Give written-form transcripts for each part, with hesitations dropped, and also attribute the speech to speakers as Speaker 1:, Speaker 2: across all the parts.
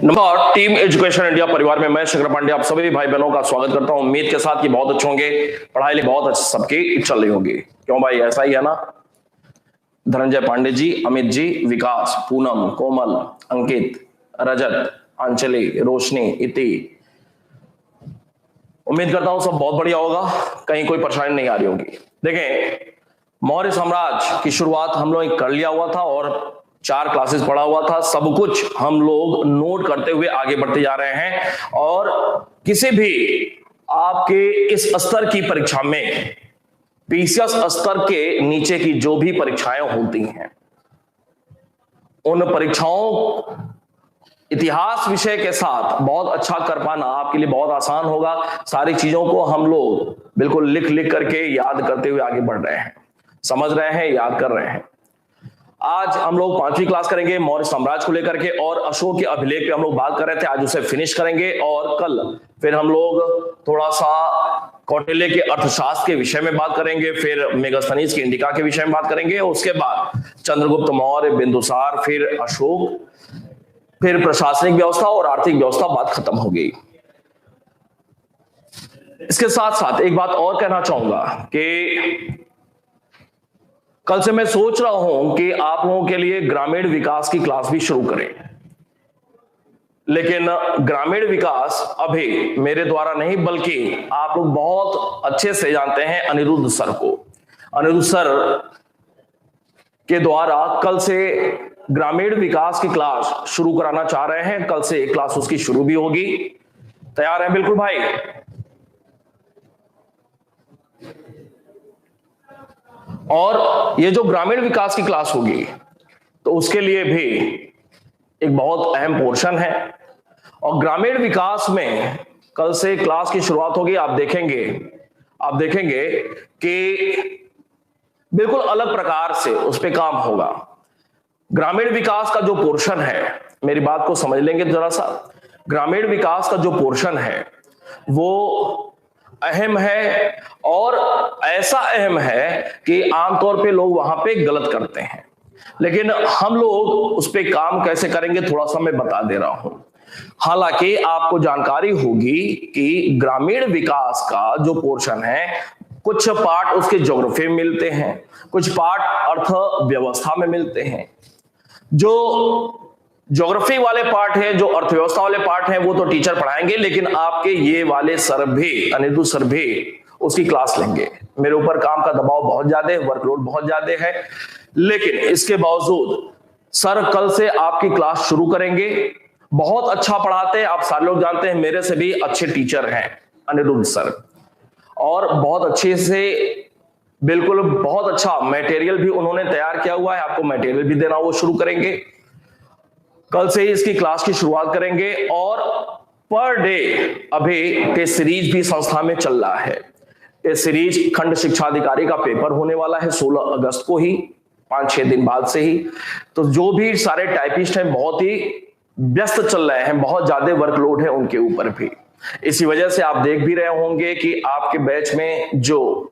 Speaker 1: नमस्कार, team education India परिवार में मैं शेखर पांडे आप सभी भाई बहनों का स्वागत करता हूं। उम्मीद के साथ कि बहुत अच्छे होंगे, पढ़ाई लिखाई बहुत अच्छी सबकी चल रही होगी। क्यों भाई, ऐसा ही है ना? धनंजय पांडे जी, अमित जी, विकास, पूनम, कोमल, अंकित, रजत, अंजलि, रोशनी, इति, उम्मीद करता हूं सब बहुत बढ़िया होगा, कहीं कोई परेशानी नहीं आ रही होगी। देखें, मौर्य साम्राज्य की शुरुआत हम लोग कर लिया हुआ था और 4 क्लासेस पढ़ा हुआ था। सब कुछ हम लोग नोट करते हुए आगे बढ़ते जा रहे हैं और किसी भी आपके इस स्तर की परीक्षा में, पीसीएस स्तर के नीचे की जो भी परीक्षाएं होती हैं, उन परीक्षाओं इतिहास विषय के साथ बहुत अच्छा कर पाना आपके लिए बहुत आसान होगा। सारी चीजों को हम लोग बिल्कुल लिख लिख करके याद करते हुए आगे बढ़ रहे हैं, समझ रहे हैं, याद कर रहे हैं। आज हम लोग 5वीं क्लास करेंगे मौर्य साम्राज्य को लेकर के, और अशोक के अभिलेख पे हम लोग बात कर रहे थे, आज उसे फिनिश करेंगे। और कल फिर हम लोग थोड़ा सा कौटिल्य के अर्थशास्त्र के विषय में बात करेंगे, फिर मेगास्थनीज की इंडिका के विषय में बात करेंगे, उसके बाद चंद्रगुप्त मौर्य, बिंदुसार, फिर अशोक, फिर प्रशासनिक व्यवस्था और आर्थिक व्यवस्था, बात खत्म हो गई। इसके साथ साथ एक बात और कहना चाहूंगा कि कल से मैं सोच रहा हूं कि आप लोगों के लिए ग्रामीण विकास की क्लास भी शुरू करें, लेकिन ग्रामीण विकास अभी मेरे द्वारा नहीं, बल्कि आप लोग बहुत अच्छे से जानते हैं अनिरुद्ध सर को। अनिरुद्ध सर के द्वारा कल से ग्रामीण विकास की क्लास शुरू कराना चाह रहे हैं। कल से एक क्लास उसकी शुरू भी होगी। तैयार है? बिल्कुल भाई। और ये जो ग्रामीण विकास की क्लास होगी, तो उसके लिए भी एक बहुत अहम पोर्शन है, और ग्रामीण विकास में कल से क्लास की शुरुआत होगी। आप देखेंगे कि बिल्कुल अलग प्रकार से उस पर काम होगा। ग्रामीण विकास का जो पोर्शन है, मेरी बात को समझ लेंगे जरा सा, ग्रामीण विकास का जो पोर्शन है वो अहम है, और ऐसा अहम है कि आमतौर पे लोग वहां पे गलत करते हैं। लेकिन हम लोग उस पर काम कैसे करेंगे, थोड़ा सा मैं बता दे रहा हूं। हालांकि आपको जानकारी होगी कि ग्रामीण विकास का जो पोर्शन है, कुछ पार्ट उसके ज्योग्राफी में मिलते हैं, कुछ पार्ट अर्थव्यवस्था में मिलते हैं। जो ज्योग्राफी वाले पार्ट है, जो अर्थव्यवस्था वाले पार्ट है, वो तो टीचर पढ़ाएंगे, लेकिन आपके ये वाले सर भी, अनिरुद्ध सर भी उसकी क्लास लेंगे। मेरे ऊपर काम का दबाव बहुत ज्यादा है, वर्कलोड बहुत ज्यादा है, लेकिन इसके बावजूद सर कल से आपकी क्लास शुरू करेंगे। बहुत अच्छा पढ़ाते हैं, आप सारे लोग जानते हैं, मेरे से भी अच्छे टीचर हैं अनिरुद्ध सर, और बहुत अच्छे से, बिल्कुल बहुत अच्छा मटेरियल भी उन्होंने तैयार किया हुआ है। आपको मटेरियल भी देना वो शुरू करेंगे। कल से ही इसकी क्लास की शुरुआत करेंगे, और पर डे अभी टेस्ट सीरीज भी संस्था में चल रहा है। टेस्ट सीरीज खंड शिक्षा अधिकारी का पेपर होने वाला है 16 अगस्त को ही, 5-6 दिन बाद से ही। तो जो भी सारे टाइपिस्ट हैं बहुत ही व्यस्त चल रहे हैं, बहुत ज्यादा वर्कलोड है उनके ऊपर भी। इसी वजह से आप देख भी रहे होंगे कि आपके बैच में जो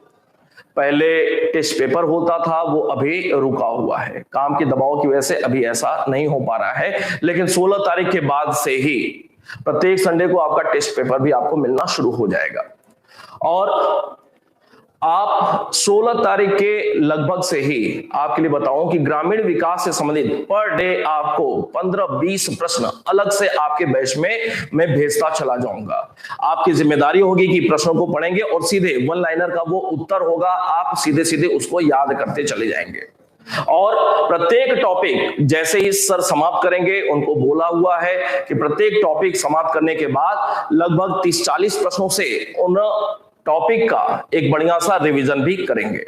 Speaker 1: पहले टेस्ट पेपर होता था वो अभी रुका हुआ है, काम के दबाव की वजह से अभी ऐसा नहीं हो पा रहा है। लेकिन 16 तारीख के बाद से ही प्रत्येक संडे को आपका टेस्ट पेपर भी आपको मिलना शुरू हो जाएगा, और आप 16 तारीख के लगभग से ही, आपके लिए बताऊं कि ग्रामीण विकास से संबंधित पर डे आपको 15-20 प्रश्न अलग से आपके बैच में मैं भेजता चला जाऊंगा। आपकी जिम्मेदारी होगी कि प्रश्नों को पढ़ेंगे और सीधे 1 लाइनर का वो उत्तर होगा, आप सीधे सीधे उसको याद करते चले जाएंगे। और प्रत्येक टॉपिक जैसे ही सर समाप्त करेंगे, उनको बोला हुआ है कि प्रत्येक टॉपिक समाप्त करने के बाद लगभग 30-40 प्रश्नों से उन टॉपिक का एक बढ़िया सा रिवीजन भी करेंगे।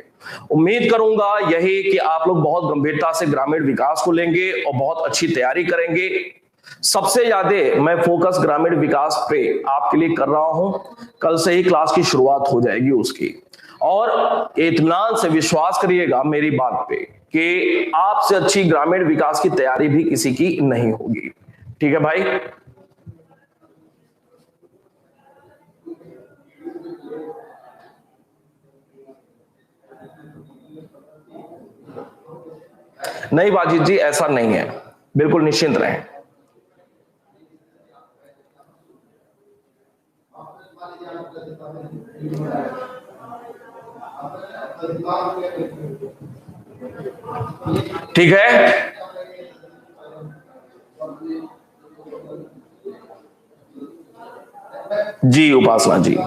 Speaker 1: उम्मीद करूंगा यही कि आप लोग बहुत गंभीरता से ग्रामीण विकास को लेंगे और बहुत अच्छी तैयारी करेंगे। सबसे ज्यादा मैं फोकस ग्रामीण विकास पे आपके लिए कर रहा हूं। कल से ही क्लास की शुरुआत हो जाएगी उसकी, और इत्मीनान से विश्वास करिएगा मेरी बात पे कि आपसे अच्छी ग्रामीण विकास की तैयारी भी किसी की नहीं होगी। ठीक है भाई? नहीं वाजिद जी, ऐसा नहीं है, बिल्कुल निश्चिंत रहें। ठीक है, जी उपासना जी।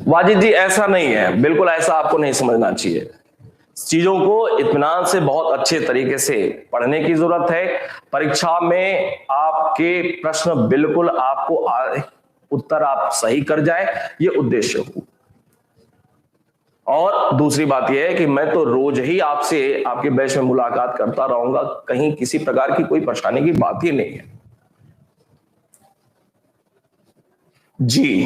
Speaker 1: वाजिद जी ऐसा नहीं है, बिल्कुल ऐसा आपको नहीं समझना चाहिए। चीजों को इत्मीनान से बहुत अच्छे तरीके से पढ़ने की जरूरत है। परीक्षा में आपके प्रश्न बिल्कुल आपको उत्तर आप सही कर जाए, ये उद्देश्य हो। और दूसरी बात यह है कि मैं तो रोज ही आपसे आपके बैच में मुलाकात करता रहूंगा, कहीं किसी प्रकार की कोई परेशानी की बात ही नहीं है जी।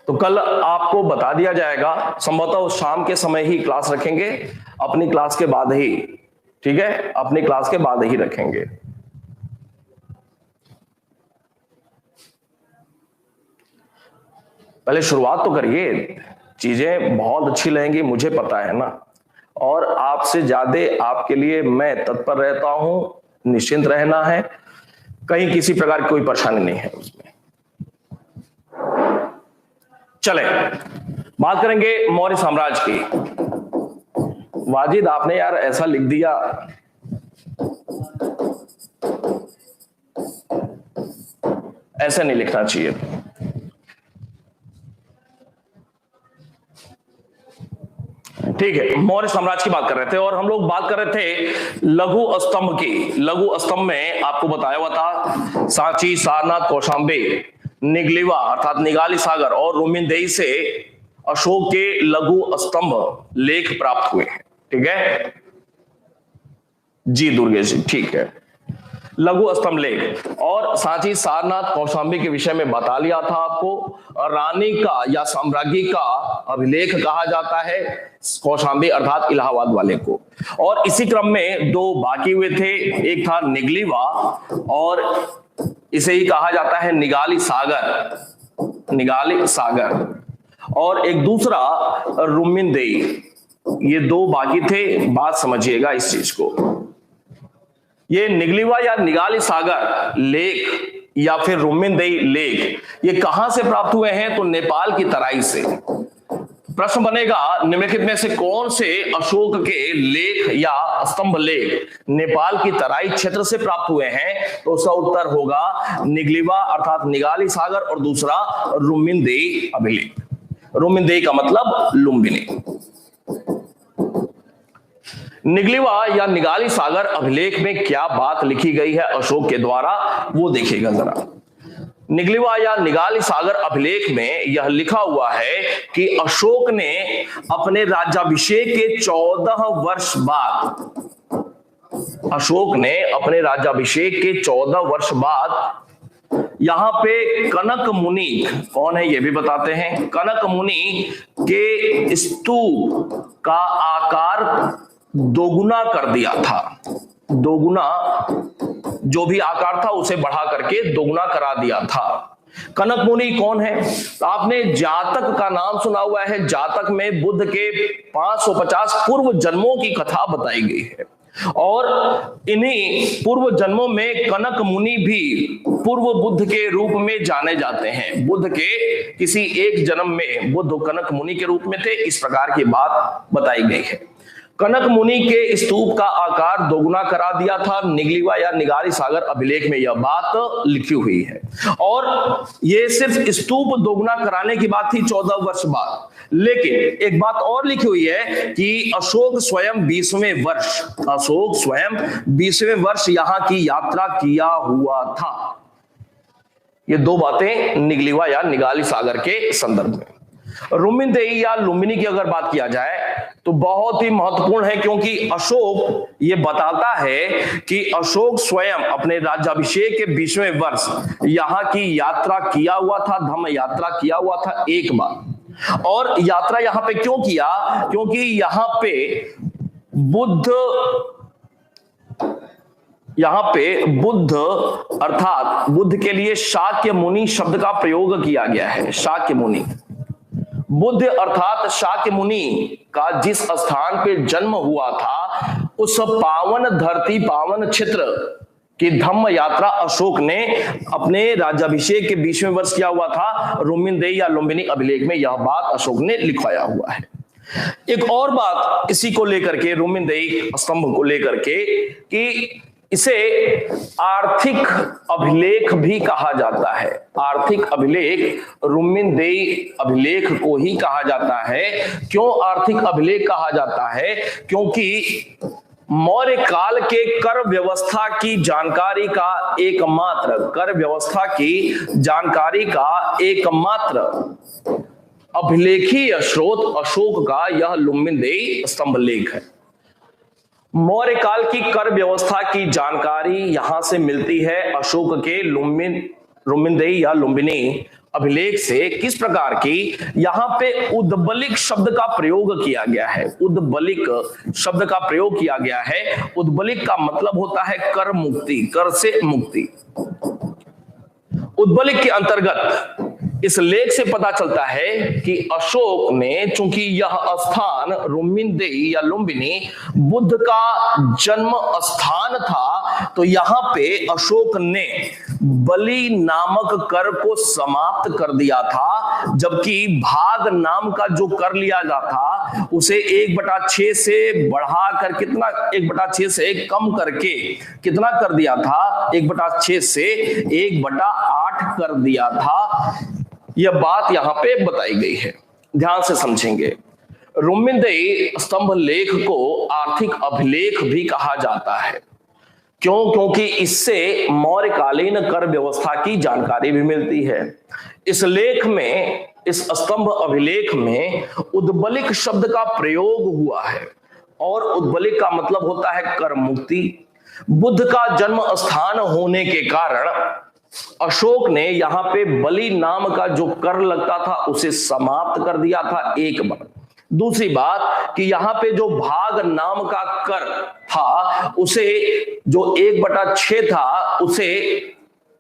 Speaker 1: तो कल आपको बता दिया जाएगा, संभवतः शाम के समय ही क्लास रखेंगे, अपनी क्लास के बाद ही, ठीक है, अपनी क्लास के बाद ही रखेंगे। पहले शुरुआत तो करिए, चीजें बहुत अच्छी लगेंगी, मुझे पता है ना, और आपसे ज्यादा आपके लिए मैं तत्पर रहता हूं। निश्चिंत रहना है, कहीं किसी प्रकार की कोई परेशानी नहीं है उसमें। चले बात करेंगे मौर्य साम्राज्य की। वाजिद आपने यार ऐसा लिख दिया, ऐसे नहीं लिखना चाहिए। ठीक है, मौर्य साम्राज्य की बात कर रहे थे और हम लोग बात कर रहे थे लघु स्तंभ की। लघु स्तंभ में आपको बताया हुआ था सांची, सारनाथ, कौशांबी, निगलिवा अर्थात निगाली सागर और रोमिनदेई से अशोक के लघु स्तंभ लेख प्राप्त हुए हैं। ठीक है जी दुर्गेश जी, ठीक है, लघु स्तंभ लेख और सांची, सारनाथ, कौशांबी के विषय में बता लिया था आपको। रानी का या साम्राज्ञी का अभिलेख कहा जाता है कौशांबी अर्थात इलाहाबाद वाले को। और इसी क्रम में दो बाकी हुए थे, एक था निगलिवा और इसे ही कहा जाता है निगाली सागर, निगाली सागर, और एक दूसरा रोमिनदेई। ये दो बाकी थे, बात समझिएगा इस चीज को। ये निगलिवा या निगाली सागर लेख या फिर रोमिनदेई लेख ये कहां से प्राप्त हुए हैं? तो नेपाल की तराई से। प्रश्न बनेगा निम्नलिखित में से कौन से अशोक के लेख या स्तंभ लेख नेपाल की तराई क्षेत्र से प्राप्त हुए हैं? तो उसका उत्तर होगा निगलिवा अर्थात निगाली सागर और दूसरा रोमिनदेई अभिलेख। रोमिनदेई का मतलब लुम्बिनी। निगलिवा या निगाली सागर अभिलेख में क्या बात लिखी गई है अशोक के द्वारा, वो देखिएगा जरा। निगलिवा या निगाली सागर अभिलेख में यह लिखा हुआ है कि अशोक ने अपने राज्याभिषेक के 14 वर्ष बाद, अशोक ने अपने राज्याभिषेक के 14 वर्ष बाद यहां पे कनक मुनि, कौन है ये भी बताते हैं, कनक मुनि के स्तूप का आकार दोगुना कर दिया था। दोगुना जो भी आकार था उसे बढ़ा करके दोगुना करा दिया था। कनक मुनि कौन है? तो आपने जातक का नाम सुना हुआ है। जातक में बुद्ध के 550 पूर्व जन्मों की कथा बताई गई है और इन्हीं पूर्व जन्मों में कनक मुनि भी पूर्व बुद्ध के रूप में जाने जाते हैं। बुद्ध के किसी एक जन्म में बुद्ध कनक मुनि के रूप में थे, इस प्रकार की बात बताई गई है। कनक मुनि के स्तूप का आकार दोगुना करा दिया था। निगलिवा या निगाली सागर अभिलेख में यह बात लिखी हुई है और यह सिर्फ स्तूप दोगुना कराने की बात थी 14 वर्ष बाद। लेकिन एक बात और लिखी हुई है कि अशोक स्वयं 20वें वर्ष, अशोक स्वयं 20वें वर्ष यहां की यात्रा किया हुआ था। ये दो बातें निगलिवा या निगाली सागर के संदर्भ में। रोमिनदेई या लुम्बिनी की अगर बात किया जाए तो बहुत ही महत्वपूर्ण है, क्योंकि अशोक ये बताता है कि अशोक स्वयं अपने राज्याभिषेक के 20वें वर्ष यहां की यात्रा किया हुआ था, धम्म यात्रा किया हुआ था एक बार। और यात्रा यहां पे क्यों किया? क्योंकि यहां पे बुद्ध अर्थात बुद्ध के लिए शाक्य मुनि शब्द का प्रयोग किया गया है। शाक्य मुनि, बुद्ध अर्थात शाक्य मुनि का जिस स्थान पे जन्म हुआ था, उस पावन धरती पावन क्षेत्र की धम्म यात्रा अशोक ने अपने राज्याभिषेक के 20वें वर्ष किया हुआ था। रुमिनदेई या लुम्बिनी अभिलेख में यह बात अशोक ने लिखवाया हुआ है। एक और बात इसी को लेकर के, रुमिनदेई स्तंभ को लेकर के, कि इसे आर्थिक अभिलेख भी कहा जाता है। आर्थिक अभिलेख रुमिनदेई अभिलेख को ही कहा जाता है। क्यों आर्थिक अभिलेख कहा जाता है? क्योंकि मौर्य काल के कर व्यवस्था की जानकारी का एकमात्र अभिलेखीय स्रोत अशोक का यह लुम्बिनी स्तंभ लेख है। मौर्य काल की कर व्यवस्था की जानकारी यहां से मिलती है अशोक के रुमिनदेई या लुम्बिनी अभिलेख से। किस प्रकार की? यहां पे उद्बलिक शब्द का प्रयोग किया गया है। उद्बलिक शब्द का प्रयोग किया गया है। उद्बलिक का मतलब होता है कर मुक्ति, कर से मुक्ति। उद्बलिक के अंतर्गत इस लेख से पता चलता है कि अशोक ने, चूंकि यह स्थान रुमिनदेई या लुम्बिनी बुद्ध का जन्म स्थान था, तो यहां पे अशोक ने बलि नामक कर को समाप्त कर दिया था, जबकि भाग नाम का जो कर लिया जाता था उसे 1/6 से बढ़ाकर कितना, 1/6 से कम करके कितना कर दिया था? 1/6 से 1/8 कर दिया था। यह बात यहां पे बताई गई है, ध्यान से समझेंगे। रुमिनदेई स्तंभ लेख को आर्थिक अभिलेख भी कहा जाता है। क्यों? क्योंकि इससे मौर्यकालीन कर व्यवस्था की जानकारी भी मिलती है। इस लेख में, इस स्तंभ अभिलेख में उद्बलिक शब्द का प्रयोग हुआ है, और उद्बलिक का मतलब होता है कर मुक्ति। बुद्ध का जन्म स्थान होने के कारण अशोक ने यहां पे बलि नाम का जो कर लगता था उसे समाप्त कर दिया था, एक बार। दूसरी बात कि यहां पे जो भाग नाम का कर था उसे जो 1/6 था उसे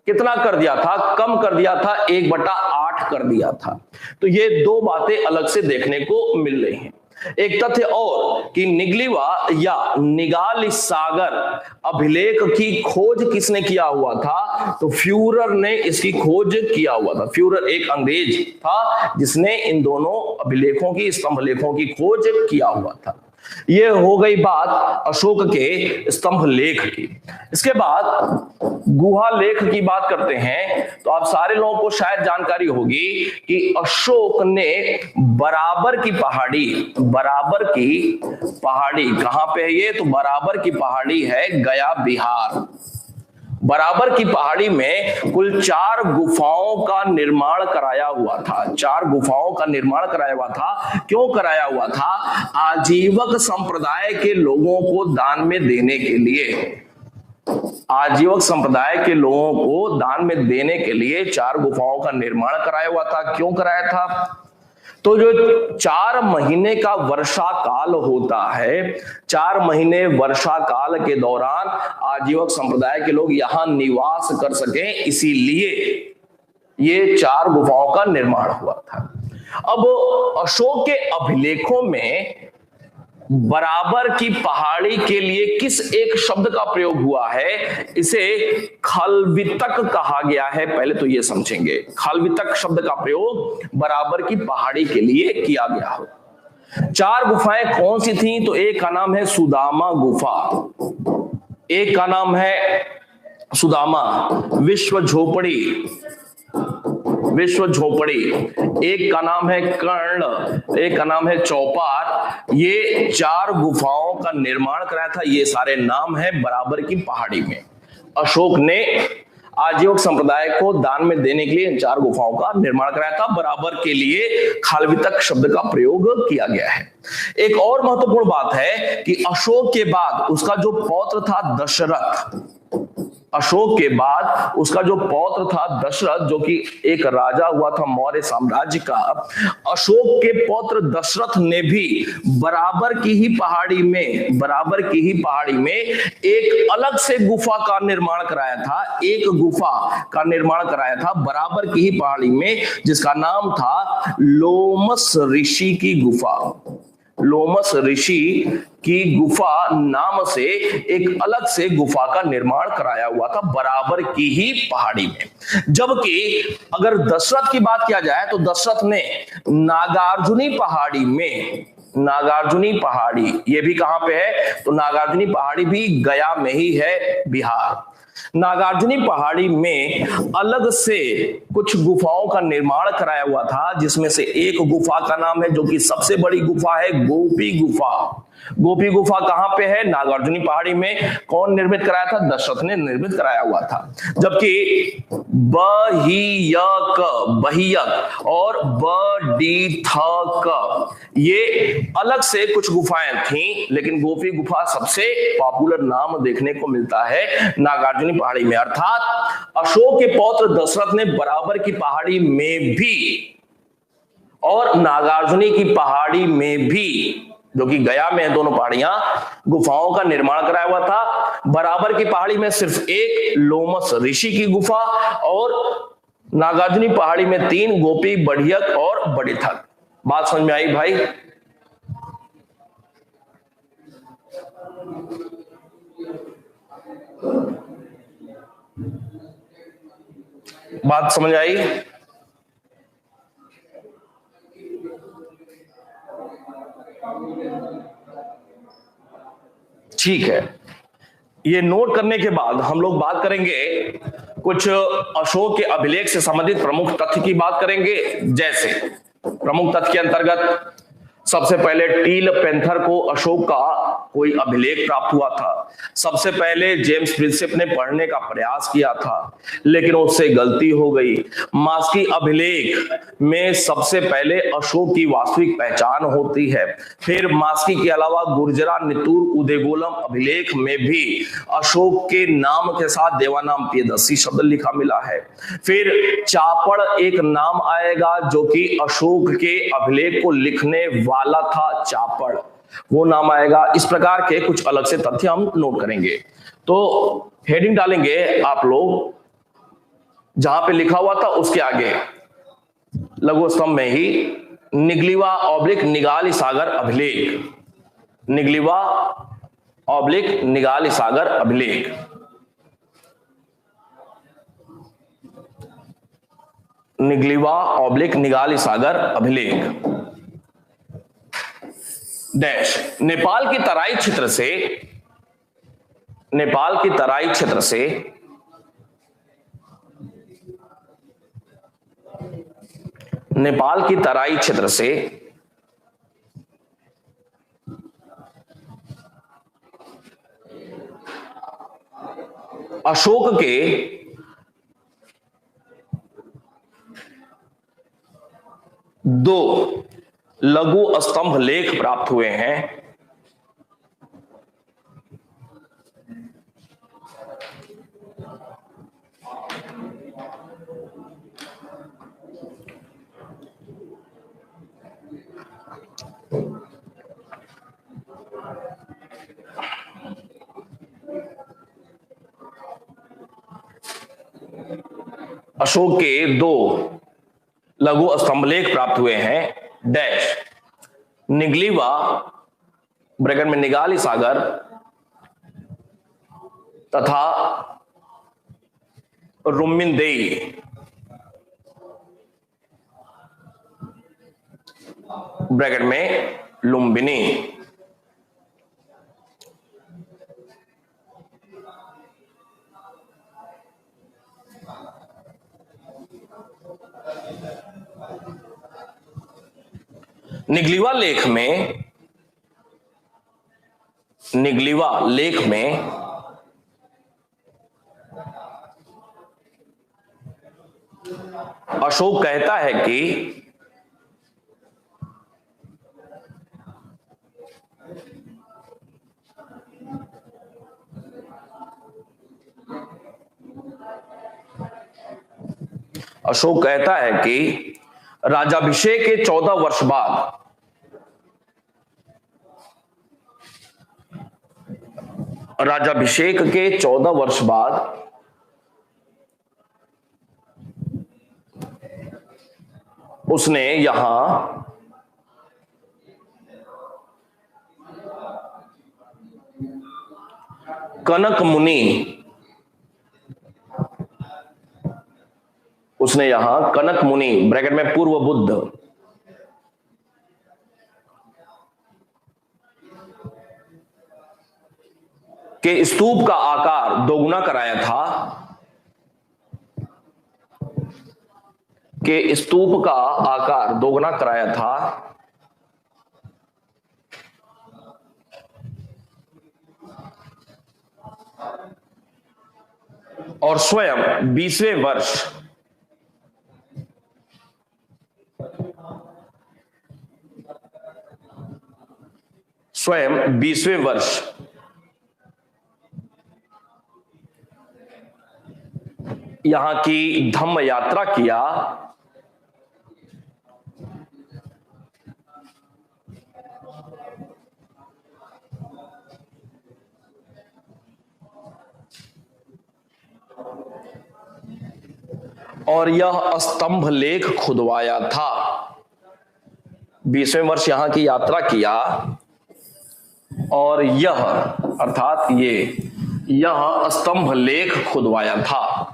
Speaker 1: कितना कर दिया था? कम कर दिया था, 1/8 कर दिया था। तो ये दो बातें अलग से देखने को मिल रही हैं। एक तथ्य और कि निगलिवा या निगाल सागर अभिलेख की खोज किसने किया हुआ था? तो फ्यूरर ने इसकी खोज किया हुआ था। फ्यूरर एक अंग्रेज था जिसने इन दोनों अभिलेखों की, स्तंभ लेखों की खोज किया हुआ था। ये हो गई बात अशोक के स्तंभ लेख की। इसके बाद गुहा लेख की बात करते हैं। तो आप सारे लोगों को शायद जानकारी होगी कि अशोक ने बराबर की पहाड़ी कहां पे है ये? तो बराबर की पहाड़ी है गया, बिहार। बराबर की पहाड़ी में कुल 4 गुफाओं का निर्माण कराया हुआ था। 4 गुफाओं का निर्माण कराया हुआ था। क्यों कराया हुआ था? आजीवक संप्रदाय के लोगों को दान में देने के लिए। आजीवक संप्रदाय के लोगों को दान में देने के लिए 4 गुफाओं का निर्माण कराया हुआ था। क्यों कराया था? तो जो 4 महीने का वर्षा काल होता है, 4 महीने वर्षा काल के दौरान आजीवक संप्रदाय के लोग यहां निवास कर सकें, इसीलिए ये 4 गुफाओं का निर्माण हुआ था। अब अशोक के अभिलेखों में बराबर की पहाड़ी के लिए किस एक शब्द का प्रयोग हुआ है? इसे खलवितक कहा गया है। पहले तो ये समझेंगे, खलवितक शब्द का प्रयोग बराबर की पहाड़ी के लिए किया गया हो। 4 गुफाएं कौन सी थी? तो एक का नाम है सुदामा गुफा, एक का नाम है सुदामा विश्व झोपड़ी, एक का नाम है कर्ण, एक का नाम है चौपार। ये 4 गुफाओं का निर्माण कराया था। ये सारे नाम है बराबर की पहाड़ी में। अशोक ने आजीवक संप्रदाय को दान में देने के लिए इन 4 गुफाओं का निर्माण कराया था। बराबर के लिए खालवितक शब्द का प्रयोग किया गया है। एक और महत्वपूर्ण बात है कि अशोक के बाद उसका जो पौत्र था दशरथ, अशोक के बाद उसका जो पौत्र था दशरथ, जो कि एक राजा हुआ था मौर्य साम्राज्य का, अशोक के पौत्र दशरथ ने भी बराबर की ही पहाड़ी में एक अलग से गुफा का निर्माण कराया था, एक गुफा का निर्माण कराया था बराबर की ही पहाड़ी में, जिसका नाम था लोमस ऋषि की गुफा। लोमस ऋषि की गुफा नाम से एक अलग से गुफा का निर्माण कराया हुआ था बराबर की ही पहाड़ी में। जबकि अगर दशरथ की बात किया जाए तो दशरथ ने नागार्जुनी पहाड़ी, ये भी कहां पे है, तो नागार्जुनी पहाड़ी भी गया में ही है, बिहार। नागार्जुनी पहाड़ी में अलग से कुछ गुफाओं का निर्माण कराया हुआ था, जिसमें से एक गुफा का नाम है, जो कि सबसे बड़ी गुफा है, गोपी गुफा। गोपी गुफा कहां पे है? नागार्जुनी पहाड़ी में। कौन निर्मित कराया था? दशरथ ने निर्मित कराया हुआ था। जबकि बहियक और बडीथक, ये अलग से कुछ गुफाएं थी, लेकिन गोपी गुफा सबसे पॉपुलर नाम देखने को मिलता है नागार्जुनी पहाड़ी में। अर्थात अशोक के पौत्र दशरथ ने बराबर की पहाड़ी में भी और नागार्जुनी की पहाड़ी में भी, जो कि गया में है दोनों पहाड़ियां, गुफाओं का निर्माण कराया हुआ था। बराबर की पहाड़ी में सिर्फ एक लोमस ऋषि की गुफा, और नागार्जुनी पहाड़ी में 3, गोपी, बढ़ियक और बड़ीथक। बात समझ में आई भाई? बात समझ आई? ठीक है, ये नोट करने के बाद हम लोग बात करेंगे कुछ अशोक के अभिलेख से संबंधित प्रमुख तथ्य की बात करेंगे। जैसे प्रमुख तथ्य के अंतर्गत सबसे पहले टील पेंथर को अशोक का कोई अभिलेख प्राप्त हुआ था। सबसे पहले जेम्स प्रिंसेप ने पढ़ने का प्रयास किया था, लेकिन उससे गलती हो गई। मास्की अभिलेख में सबसे पहले अशोक की वास्तविक पहचान होती है। फिर मास्की के अलावा गुर्जरा, नितूर, उदेगोलम अभिलेख में भी अशोक के नाम के साथ देवानाम प्रियदर्शी शब्द लिखा मिला है। फिर चापड़ एक नाम आएगा, जो कि अशोक के अभिलेख को लिखने वाला था, चापड़, वो नाम आएगा। इस प्रकार के कुछ अलग से तथ्य हम नोट करेंगे। तो हेडिंग डालेंगे आप लोग, जहां पे लिखा हुआ था उसके आगे लघु स्तंभ में ही निगलीवा ऑब्लिक निगाली सागर अभिलेख, निगलीवा ऑब्लिक निगाली सागर अभिलेख। निगलीवा ऑब्लिक निगाली सागर अभिलेख डैश नेपाल की तराई क्षेत्र से, नेपाल की तराई क्षेत्र से नेपाल की तराई क्षेत्र से अशोक के दो लघु स्तंभ लेख प्राप्त हुए हैं। अशोक के दो लघु स्तंभलेख प्राप्त हुए हैं डैश निगलीवा ब्रैकेट में निगाली सागर तथा रुम्मिनदेई ब्रैकेट में लुम्बिनी। निगलीवा लेख में अशोक कहता है कि अशोक कहता है कि राज्याभिषेक के 14 वर्ष बाद राज्याभिषेक के 14 वर्ष बाद उसने यहां कनक मुनि ब्रैकेट में पूर्व बुद्ध के स्तूप का आकार दोगुना कराया था, और स्वयं 20वें वर्ष यहां की धम्म यात्रा किया और यह स्तंभ लेख खुदवाया था। 20वें वर्ष यहां की यात्रा किया और यह अर्थात यह स्तंभ लेख खुदवाया था।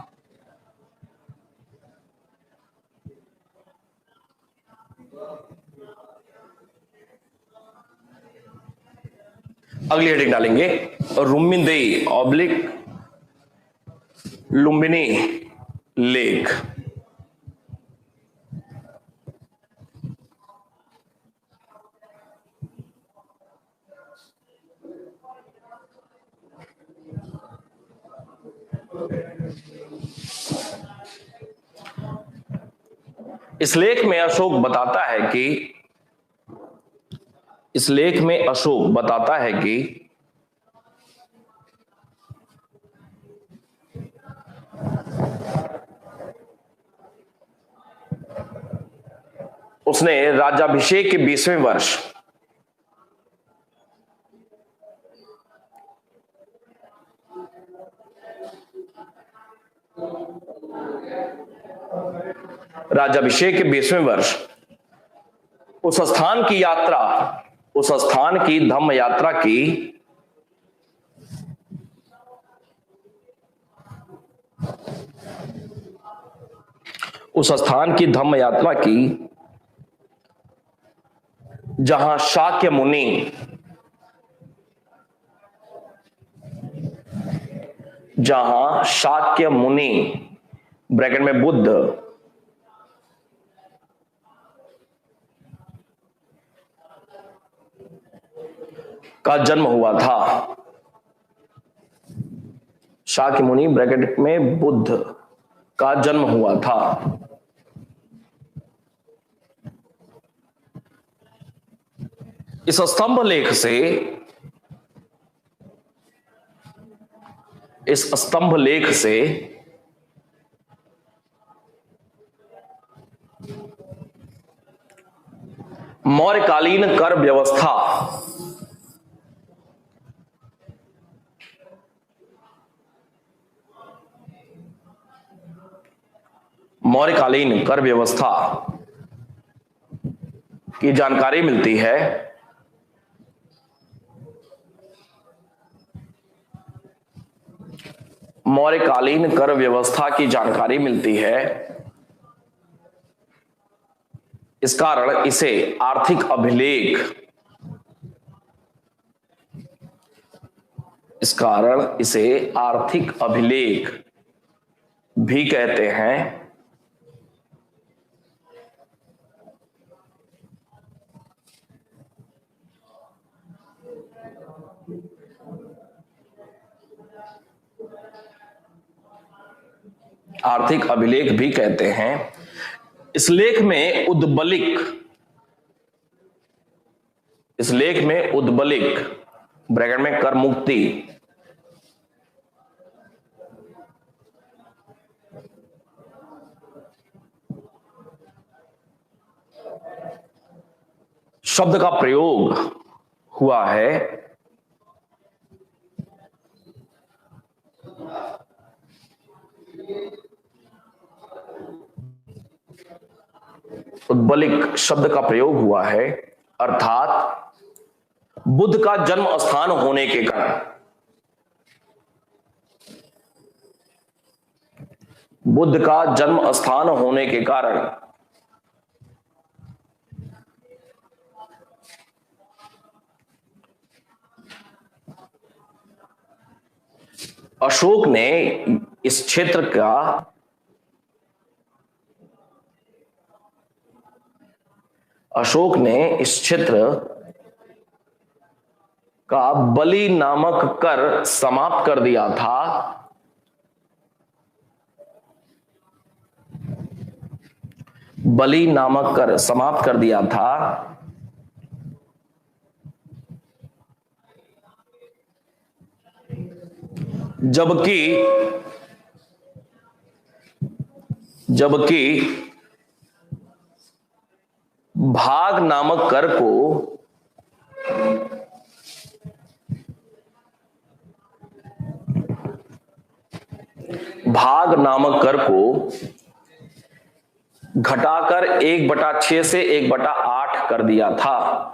Speaker 1: अगली हेडिंग डालेंगे रुम्मिदेई ऑब्लिक लुम्बिनी लेक। इस लेख में अशोक बताता है कि उसने राज्याभिषेक के 20वें वर्ष उस स्थान की धम्म यात्रा की जहां शाक्य मुनि ब्रैकेट में बुद्ध का जन्म हुआ था। शाक्य मुनि ब्रैकेट में बुद्ध का जन्म हुआ था। इस स्तंभ लेख से मौर्यकालीन कर व्यवस्था की जानकारी मिलती है। मौर्यकालीन कर व्यवस्था की जानकारी मिलती है। इस कारण इसे आर्थिक अभिलेख भी कहते हैं। आर्थिक अभिलेख भी कहते हैं। इस लेख में उद्बलिक ब्रैकेट में कर मुक्ति शब्द का प्रयोग हुआ है उद्बलिक शब्द का प्रयोग हुआ है, अर्थात बुद्ध का जन्म स्थान होने के कारण, बुद्ध का जन्म स्थान होने के कारण अशोक ने इस क्षेत्र का बलि नामक कर समाप्त कर दिया था। बलि नामक कर समाप्त कर दिया था, जबकि भाग नामक कर को घटाकर 1/6 से 1/8 कर दिया था।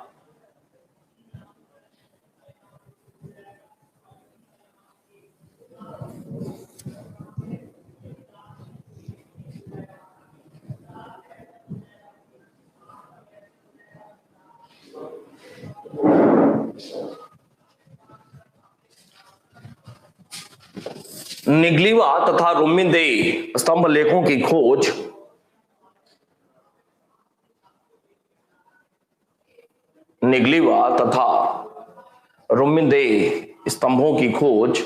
Speaker 1: निगलीवा तथा रुम्मीदेई स्तंभ लेखों की खोज निगलीवा तथा रुम्मीदेई स्तंभों की खोज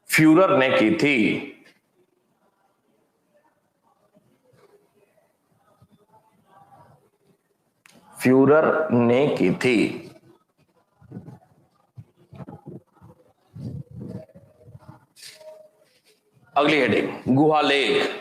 Speaker 1: फ्यूरर ने की थी। फ्यूरर ने की थी। अगली हेडिंग, गुहा लेख।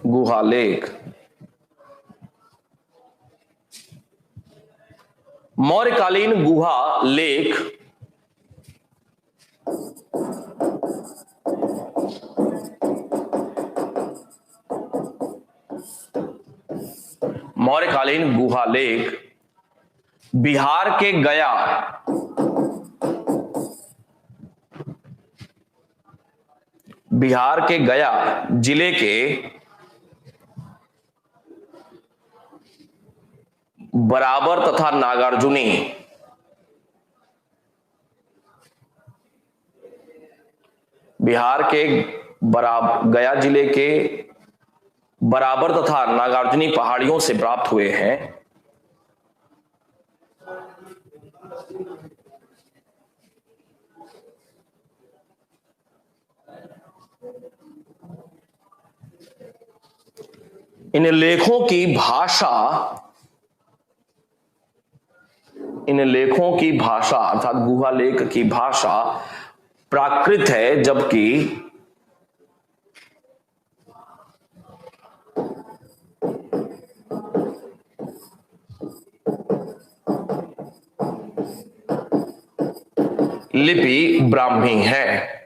Speaker 1: गुहा लेख मौर्यकालीन गुहा लेख मौर्यकालीन गुहा लेख बिहार के गया जिले के बराबर तथा नागार्जुनी गया जिले के बराबर तथा नागार्जुनी पहाड़ियों से प्राप्त हुए हैं। इन लेखों की भाषा अर्थात गुहा लेख की भाषा प्राकृत है, जबकि लिपि ब्राह्मी है।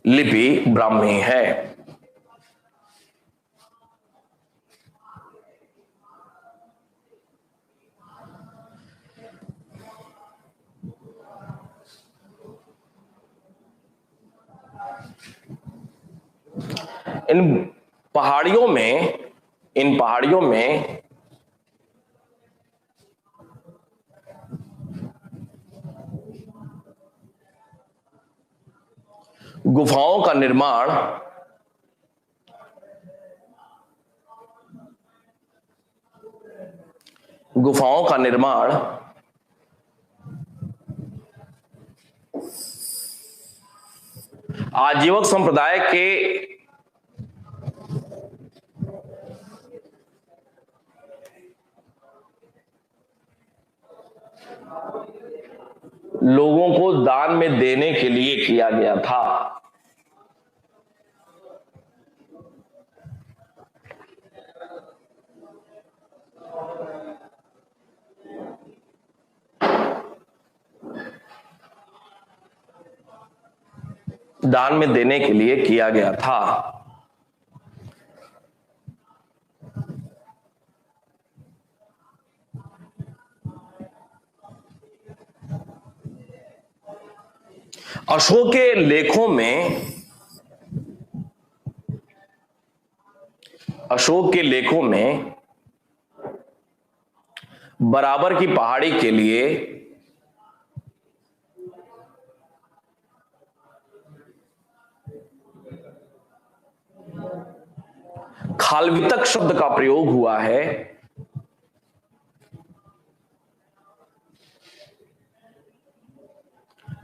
Speaker 1: लिपि ब्राह्मी है। इन पहाड़ियों में गुफाओं का निर्माण आजीवक संप्रदाय के लोगों को दान में देने के लिए किया गया था। दान में देने के लिए किया गया था। अशोक के लेखों में बराबर की पहाड़ी के लिए खालवितक शब्द का प्रयोग हुआ है।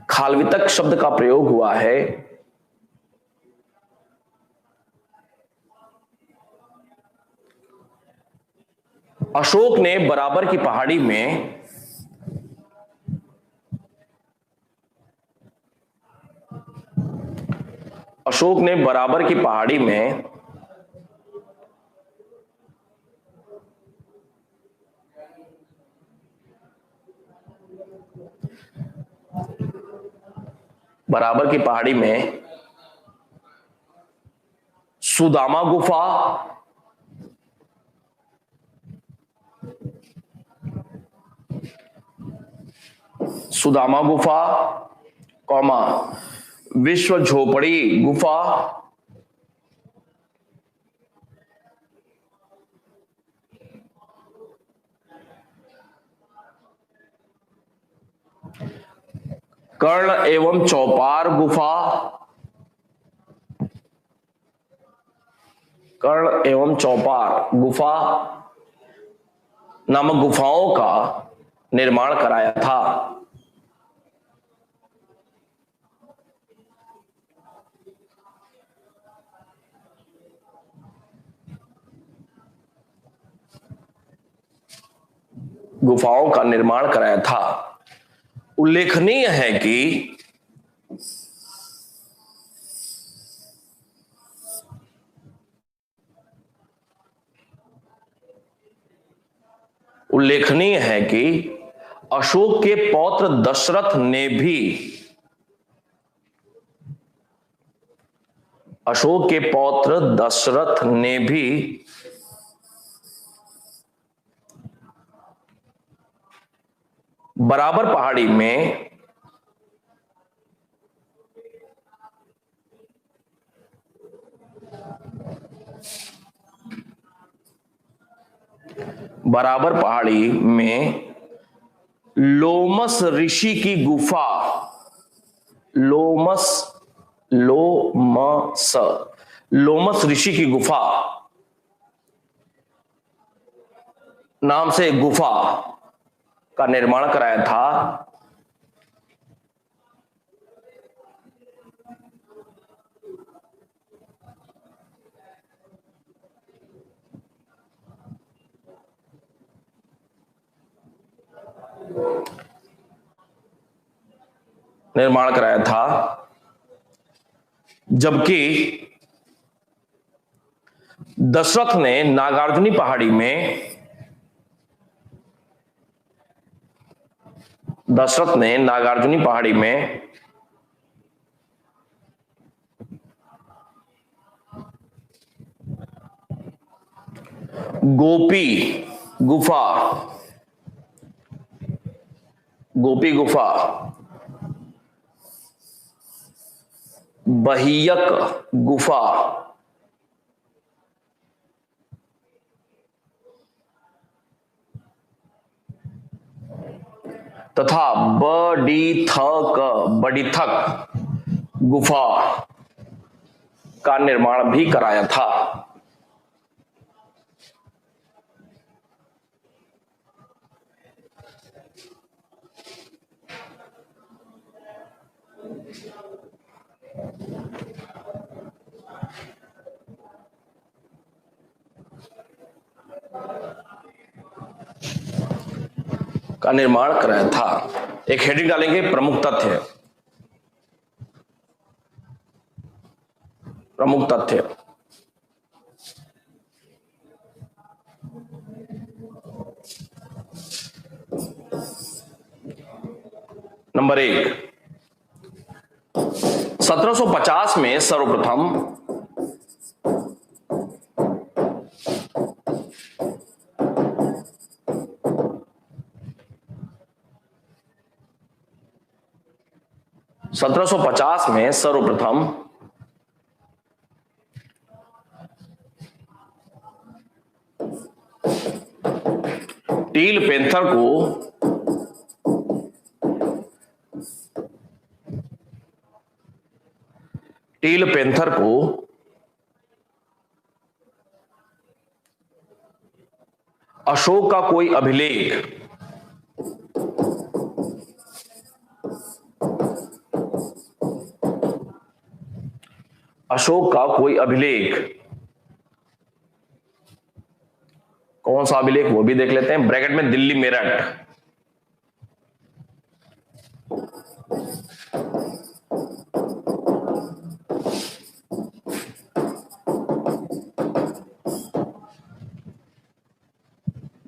Speaker 1: खालवितक शब्द का प्रयोग हुआ है। अशोक ने बराबर की पहाड़ी में सुदामा गुफा, कौमा विश्व झोपड़ी गुफा, कर्ण एवं चौपार गुफा, नामक गुफाओं का निर्माण कराया था। उल्लेखनीय है कि अशोक के पौत्र दशरथ ने भी बराबर पहाड़ी में लोमस ऋषि की गुफा, लोमस ऋषि की गुफा नाम से एक गुफा का निर्माण कराया था। जबकि दशरथ ने नागार्जुनी पहाड़ी में गोपी गुफा, बहियक गुफा तथा बड़ीथक गुफा का निर्माण भी कराया था। का निर्माण कराया था। एक हेडिंग डालेंगे, प्रमुख तथ्य। प्रमुख तथ्य। नंबर 1, 1750 में सर्वप्रथम टील पेंथर को अशोक का कोई अभिलेख कौन सा अभिलेख वो भी देख लेते हैं। ब्रैकेट में दिल्ली मेरठ।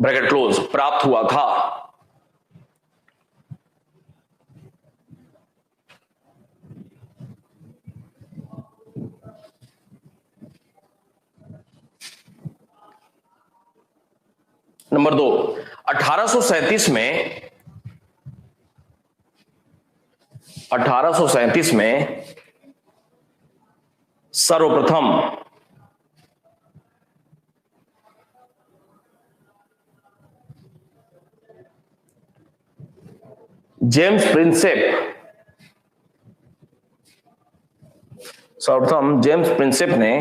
Speaker 1: ब्रैकेट क्लोज, प्राप्त हुआ था। नंबर 2, 1837 में सर्वप्रथम जेम्स प्रिंसेप ने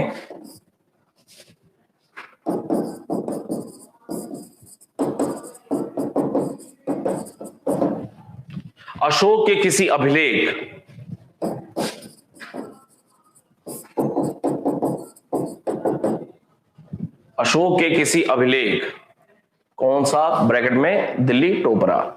Speaker 1: अशोक के किसी अभिलेख, कौन सा, ब्रैकेट में दिल्ली टोपरा।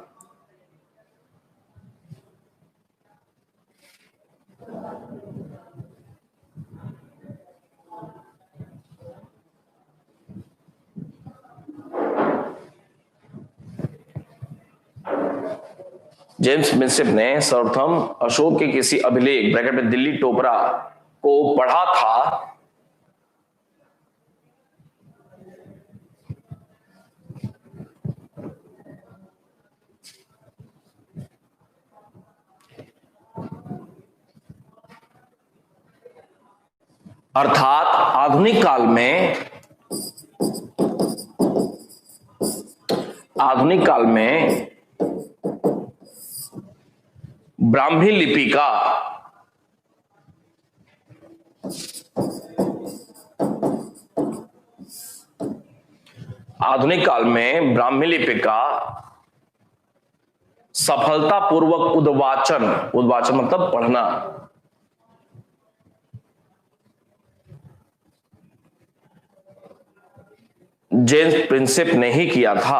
Speaker 1: जेम्स प्रिंसेप ने सर्वप्रथम अशोक के किसी अभिलेख, ब्रैकेट में दिल्ली टोपरा, को पढ़ा था। अर्थात आधुनिक काल में ब्राह्मी लिपि का सफलतापूर्वक उद्वाचन मतलब पढ़ना, जेम्स प्रिंसेप ने ही किया था।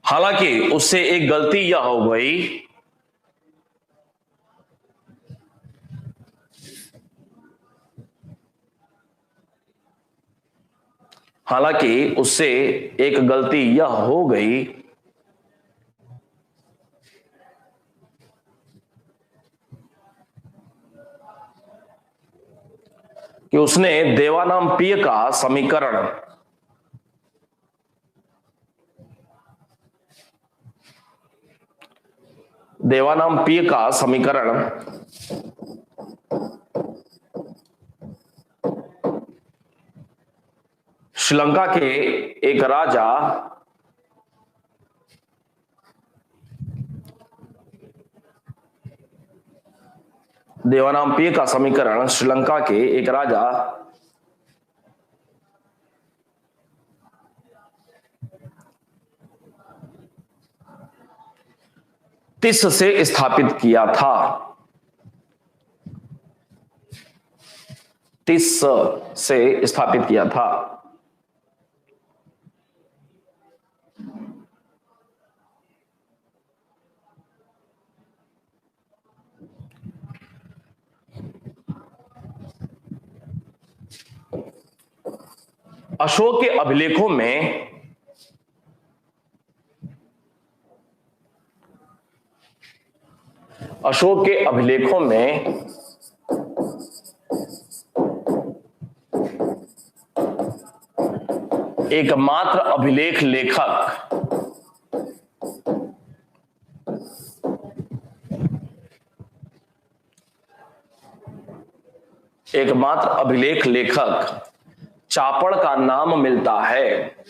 Speaker 1: हालांकि उससे एक गलती यह हो गई कि उसने देवानांपिय का समीकरण श्रीलंका के एक राजा तिस से स्थापित किया था। तिस से स्थापित किया था। अशोक के अभिलेखों में अशोक के अभिलेखों में एकमात्र अभिलेख लेखक चापड़ का नाम मिलता है।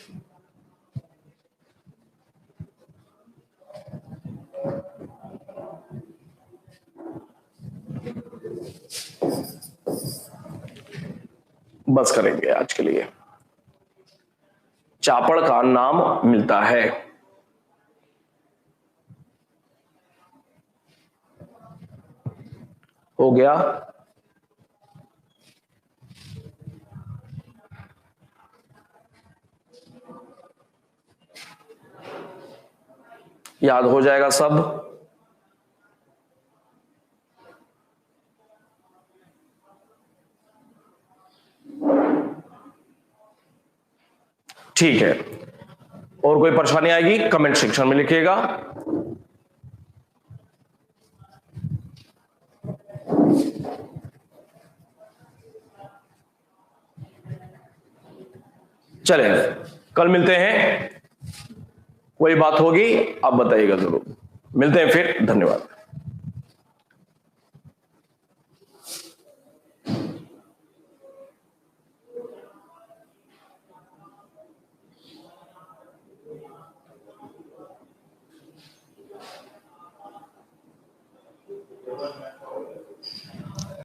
Speaker 1: बस करेंगे आज के लिए। चापड़ का नाम मिलता है। हो गया। याद हो जाएगा सब। ठीक है, और कोई परेशानी आएगी कमेंट सेक्शन में लिखिएगा। चले, कल मिलते हैं। कोई बात होगी आप बताइएगा जरूर। मिलते हैं फिर, धन्यवाद।